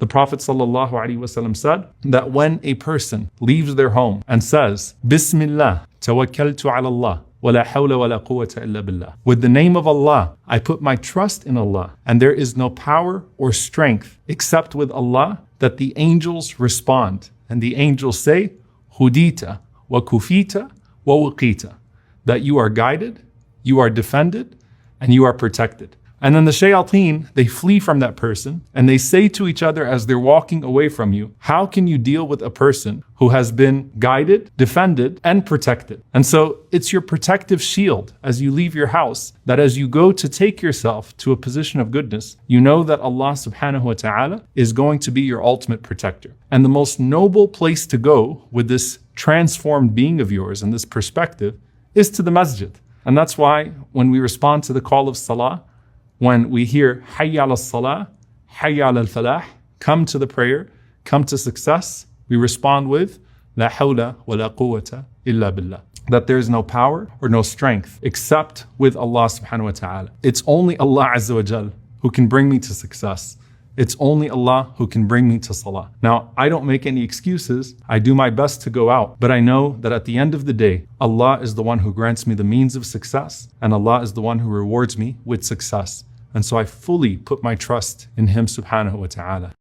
The Prophet ﷺ said that when a person leaves their home and says, Bismillah, tawakkaltu ala Allah, وَلَا حَوْلَ وَلَا قُوَّةَ إِلَّا بِاللَّهِ. With the name of Allah, I put my trust in Allah, and there is no power or strength except with Allah, that the angels respond. And the angels say, هُدِيتَ وَكُفِيتَ وَوُقِيتَ. That you are guided, you are defended, and you are protected. And then the shayateen, they flee from that person, and they say to each other as they're walking away from you, how can you deal with a person who has been guided, defended, and protected? And so it's your protective shield as you leave your house, that as you go to take yourself to a position of goodness, you know that Allah subhanahu wa ta'ala is going to be your ultimate protector. And the most noble place to go with this transformed being of yours and this perspective is to the masjid. And that's why when we respond to the call of salah, when we hear Hayya ala salah, Hayya ala al-falah, come to the prayer, come to success, we respond with La hawla wa la quwwata illa billah. That there is no power or no strength except with Allah subhanahu wa ta'ala. It's only Allah azza wa jal who can bring me to success. It's only Allah who can bring me to salah. Now, I don't make any excuses. I do my best to go out, but I know that at the end of the day, Allah is the one who grants me the means of success, and Allah is the one who rewards me with success. And so I fully put my trust in Him subhanahu wa ta'ala.